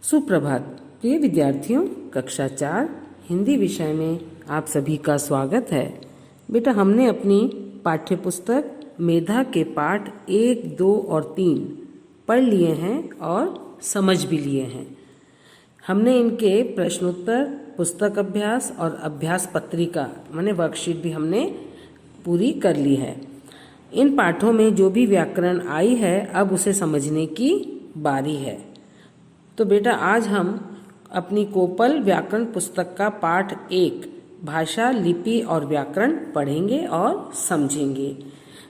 सुप्रभात प्रिय विद्यार्थियों, कक्षा 4 हिंदी विषय में आप सभी का स्वागत है। बेटा, हमने अपनी पाठ्य पुस्तक मेधा के पाठ 1, 2 और 3 पढ़ लिए हैं और समझ भी लिए हैं। हमने इनके प्रश्नोत्तर, पुस्तक अभ्यास और अभ्यास पत्रिका माने वर्कशीट भी हमने पूरी कर ली है। इन पाठों में जो भी व्याकरण आई है अब उसे समझने की बारी है। तो बेटा, आज हम अपनी कोपल व्याकरण पुस्तक का पाठ 1 भाषा, लिपि और व्याकरण पढ़ेंगे और समझेंगे।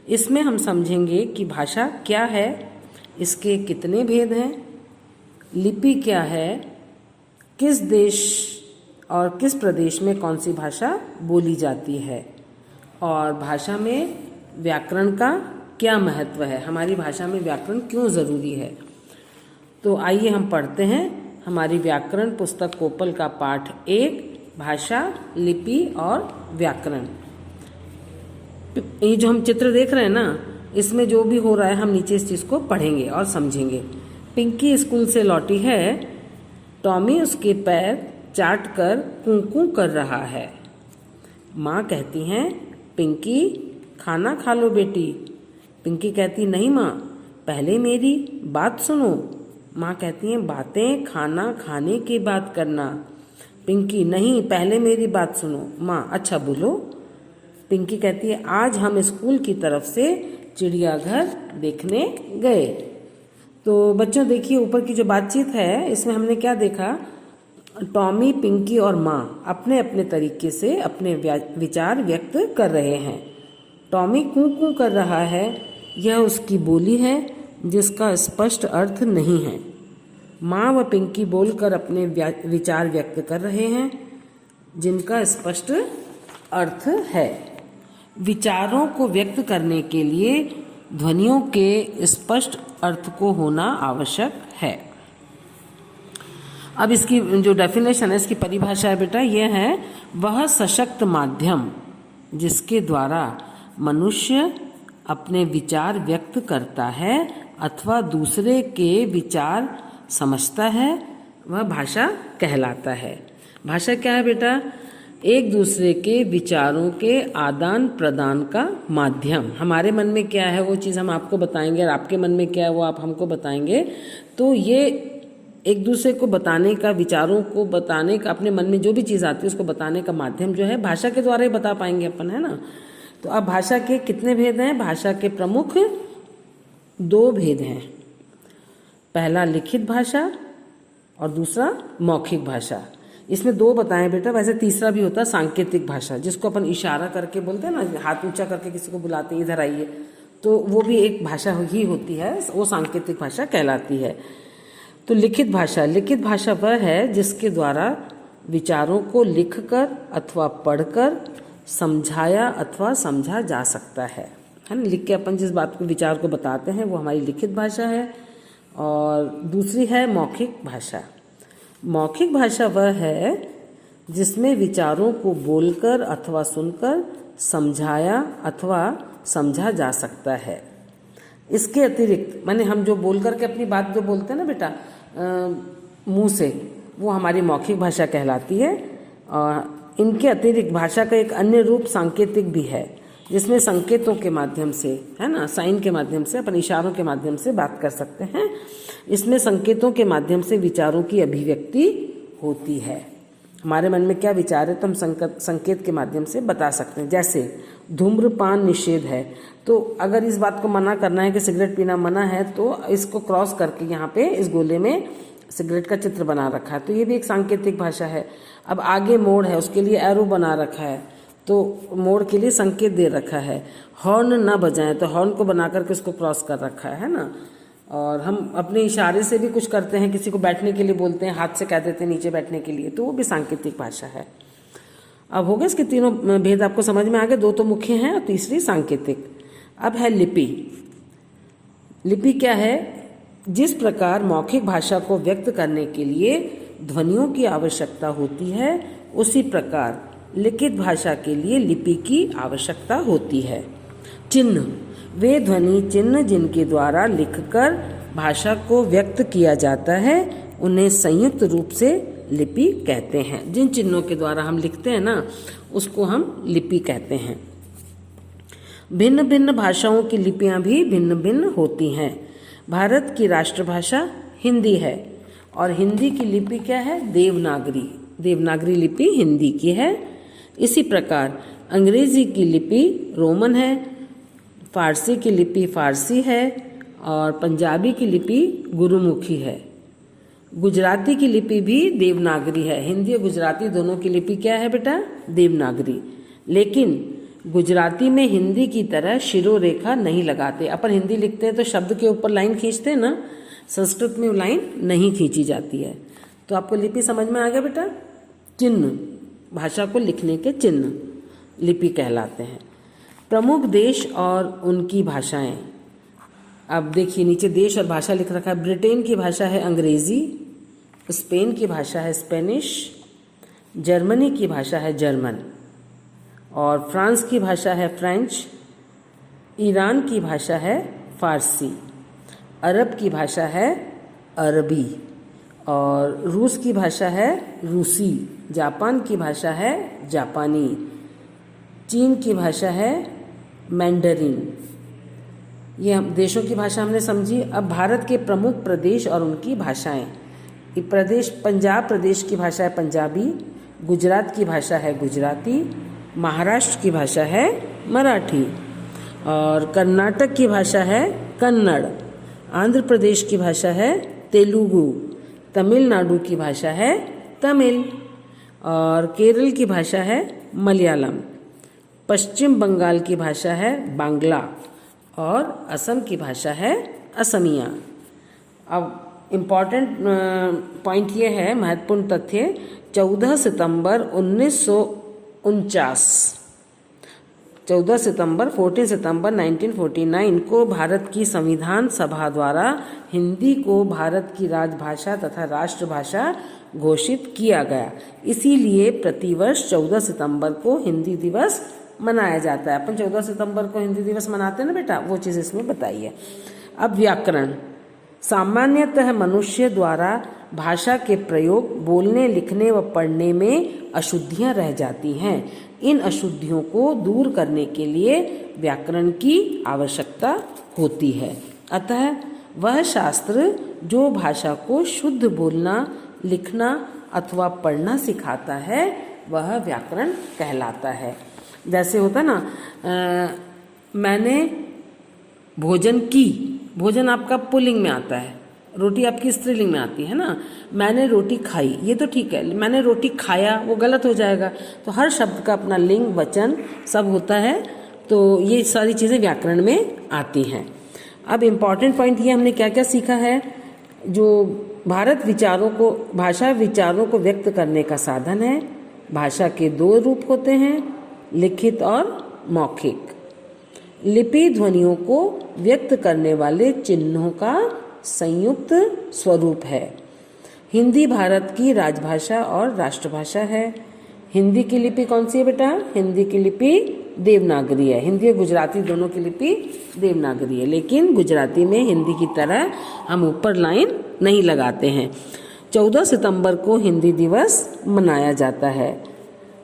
इसमें हम समझेंगे कि भाषा क्या है, इसके कितने भेद हैं, लिपि क्या है, किस देश और किस प्रदेश में कौन सी भाषा बोली जाती है, और भाषा में व्याकरण का क्या महत्व है, हमारी भाषा में व्याकरण क्यों ज़रूरी है। तो आइए हम पढ़ते हैं हमारी व्याकरण पुस्तक कोपल का पाठ 1 भाषा, लिपि और व्याकरण। ये जो हम चित्र देख रहे हैं ना, इसमें जो भी हो रहा है हम नीचे इस चीज़ को पढ़ेंगे और समझेंगे। पिंकी स्कूल से लौटी है, टॉमी उसके पैर चाट कर कूं कर रहा है। माँ कहती हैं, पिंकी खाना खा लो बेटी। पिंकी कहती, नहीं माँ, पहले मेरी बात सुनो। माँ कहती हैं, बातें खाना खाने के बाद करना। पिंकी, नहीं, पहले मेरी बात सुनो। माँ, अच्छा बोलो। पिंकी कहती है, आज हम स्कूल की तरफ से चिड़ियाघर देखने गए। तो बच्चों देखिए, ऊपर की जो बातचीत है इसमें हमने क्या देखा, टॉमी, पिंकी और माँ अपने अपने तरीके से अपने विचार व्यक्त कर रहे हैं। टॉमी कूं कर रहा है, यह उसकी बोली है जिसका स्पष्ट अर्थ नहीं है। माँ व पिंकी बोलकर अपने विचार व्यक्त कर रहे हैं जिनका स्पष्ट अर्थ है। विचारों को व्यक्त करने के लिए ध्वनियों के स्पष्ट अर्थ को होना आवश्यक है। अब इसकी जो डेफिनेशन है, इसकी परिभाषा है बेटा, यह है वह सशक्त माध्यम जिसके द्वारा मनुष्य अपने विचार व्यक्त करता है अथवा दूसरे के विचार समझता है, वह भाषा कहलाता है। भाषा क्या है बेटा? एक दूसरे के विचारों के आदान प्रदान का माध्यम। हमारे मन में क्या है वो चीज़ हम आपको बताएंगे और आपके मन में क्या है वो आप हमको बताएंगे। तो ये एक दूसरे को बताने का, विचारों को बताने का, अपने मन में जो भी चीज़ आती है उसको बताने का माध्यम जो है भाषा के द्वारा ही बता पाएंगे अपन, है ना। तो अब भाषा के कितने भेद हैं? भाषा के प्रमुख 2 भेद हैं। पहला लिखित भाषा और दूसरा मौखिक भाषा। इसमें 2 बताएं बेटा, वैसे तीसरा भी होता है सांकेतिक भाषा, जिसको अपन इशारा करके बोलते हैं ना, हाथ ऊंचा करके किसी को बुलाते हैं, इधर आइए, तो वो भी एक भाषा ही होती है, वो सांकेतिक भाषा कहलाती है। तो लिखित भाषा वह है जिसके द्वारा विचारों को लिखकर अथवा पढ़कर समझाया अथवा समझा जा सकता है ना। लिख के अपन जिस बात को, विचार को बताते हैं वो हमारी लिखित भाषा है। और दूसरी है मौखिक भाषा। मौखिक भाषा वह है जिसमें विचारों को बोलकर अथवा सुनकर समझाया अथवा समझा जा सकता है। इसके अतिरिक्त माने हम जो बोल करके अपनी बात जो बोलते हैं ना बेटा मुंह से, वो हमारी मौखिक भाषा कहलाती है। और इनके अतिरिक्त भाषा का एक अन्य रूप सांकेतिक भी है, जिसमें संकेतों के माध्यम से, है ना, साइन के माध्यम से, अपन इशारों के माध्यम से बात कर सकते हैं। इसमें संकेतों के माध्यम से विचारों की अभिव्यक्ति होती है। हमारे मन में क्या विचार है तो हम संकेत के माध्यम से बता सकते हैं। जैसे धूम्रपान निषेध है, तो अगर इस बात को मना करना है कि सिगरेट पीना मना है, तो इसको क्रॉस करके यहाँ पे इस गोले में सिगरेट का चित्र बना रखा है, तो ये भी एक सांकेतिक भाषा है। अब आगे मोड़ है, उसके लिए एरो बना रखा है, तो मोड़ के लिए संकेत दे रखा है। हॉर्न ना बजाएं, तो हॉर्न को बना करके उसको क्रॉस कर रखा है ना। और हम अपने इशारे से भी कुछ करते हैं, किसी को बैठने के लिए बोलते हैं, हाथ से कह देते हैं नीचे बैठने के लिए, तो वो भी सांकेतिक भाषा है। अब हो गए इसके तीनों भेद आपको समझ में आ गए। 2 तो मुख्य हैं और तीसरी सांकेतिक। अब है लिपि। लिपि क्या है? जिस प्रकार मौखिक भाषा को व्यक्त करने के लिए ध्वनियों की आवश्यकता होती है, उसी प्रकार लिखित भाषा के लिए लिपि की आवश्यकता होती है। चिन्ह, वे ध्वनि चिन्ह जिनके द्वारा लिखकर भाषा को व्यक्त किया जाता है, उन्हें संयुक्त रूप से लिपि कहते हैं। जिन चिन्हों के द्वारा हम लिखते हैं ना, उसको हम लिपि कहते हैं। भिन्न भिन्न भाषाओं की लिपियां भी भिन्न भिन्न होती हैं। भारत की राष्ट्रभाषा हिंदी है और हिंदी की लिपि क्या है? देवनागरी। देवनागरी लिपि हिंदी की है। इसी प्रकार अंग्रेजी की लिपि रोमन है, फारसी की लिपि फारसी है और पंजाबी की लिपि गुरुमुखी है। गुजराती की लिपि भी देवनागरी है। हिंदी और गुजराती दोनों की लिपि क्या है बेटा? देवनागरी। लेकिन गुजराती में हिंदी की तरह शिरोरेखा नहीं लगाते। अपन हिंदी लिखते हैं तो शब्द के ऊपर लाइन खींचते हैं ना, संस्कृत में लाइन नहीं खींची जाती है। तो आपको लिपि समझ में आ गया बेटा? चिन्ह, भाषा को लिखने के चिन्ह लिपि कहलाते हैं। प्रमुख देश और उनकी भाषाएं। अब देखिए नीचे देश और भाषा लिख रखा है। ब्रिटेन की भाषा है अंग्रेजी, स्पेन की भाषा है स्पेनिश, जर्मनी की भाषा है जर्मन और फ्रांस की भाषा है फ्रेंच, ईरान की भाषा है फारसी, अरब की भाषा है अरबी और रूस की भाषा है रूसी, जापान की भाषा है जापानी, चीन की भाषा है मैंडरीन। ये हम देशों की भाषा हमने समझी। अब भारत के प्रमुख प्रदेश और उनकी भाषाएं। प्रदेश, पंजाब प्रदेश की भाषा है पंजाबी, गुजरात की भाषा है गुजराती, महाराष्ट्र की भाषा है मराठी और कर्नाटक की भाषा है कन्नड़, आंध्र प्रदेश की भाषा है तेलुगु, तमिलनाडु की भाषा है तमिल और केरल की भाषा है मलयालम, पश्चिम बंगाल की भाषा है बांग्ला और असम की भाषा है असमिया। अब इम्पॉर्टेंट पॉइंट ये है, महत्वपूर्ण तथ्य, 14 सितंबर 1949 को भारत की संविधान सभा द्वारा हिंदी को भारत की राजभाषा तथा राष्ट्रभाषा घोषित किया गया। इसीलिए प्रतिवर्ष 14 सितंबर को हिंदी दिवस मनाया जाता है। अपन 14 सितंबर को हिंदी दिवस मनाते हैं ना बेटा, वो चीज़ इसमें बताई है। अब व्याकरण। सामान्यतः मनुष्य द्वारा भाषा के प्रयोग, बोलने, लिखने व पढ़ने में अशुद्धियां रह जाती हैं। इन अशुद्धियों को दूर करने के लिए व्याकरण की आवश्यकता होती है। अतः वह शास्त्र जो भाषा को शुद्ध बोलना, लिखना अथवा पढ़ना सिखाता है वह व्याकरण कहलाता है। जैसे होता ना, मैंने भोजन की, भोजन आपका पुल्लिंग में आता है, रोटी आपकी स्त्रीलिंग में आती है ना। मैंने रोटी खाई, ये तो ठीक है। मैंने रोटी खाया, वो गलत हो जाएगा। तो हर शब्द का अपना लिंग, वचन सब होता है। तो ये सारी चीज़ें व्याकरण में आती हैं। अब इम्पॉर्टेंट पॉइंट ये हमने क्या क्या सीखा है। जो भारत विचारों को, भाषा विचारों को व्यक्त करने का साधन है। भाषा के 2 रूप होते हैं, लिखित और मौखिक। लिपि ध्वनियों को व्यक्त करने वाले चिन्हों का संयुक्त स्वरूप है। हिंदी भारत की राजभाषा और राष्ट्रभाषा है। हिंदी की लिपि कौन सी है बेटा? हिंदी की लिपि देवनागरी है। हिंदी और गुजराती दोनों की लिपि देवनागरी है, लेकिन गुजराती में हिंदी की तरह हम ऊपर लाइन नहीं लगाते हैं। 14 सितंबर को हिंदी दिवस मनाया जाता है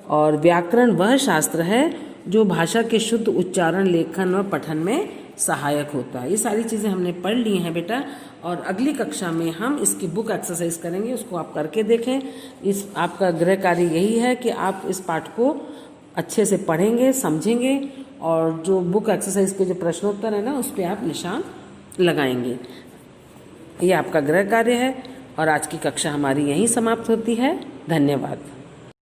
और व्याकरण वह शास्त्र है जो भाषा के शुद्ध उच्चारण, लेखन और पठन में सहायक होता है। ये सारी चीज़ें हमने पढ़ ली हैं बेटा, और अगली कक्षा में हम इसकी बुक एक्सरसाइज करेंगे, उसको आप करके देखें। इस आपका गृह कार्य यही है कि आप इस पाठ को अच्छे से पढ़ेंगे, समझेंगे और जो बुक एक्सरसाइज के जो प्रश्नोत्तर है ना, उस पर आप निशान लगाएंगे। ये आपका गृह कार्य है और आज की कक्षा हमारी यहीं समाप्त होती है। धन्यवाद।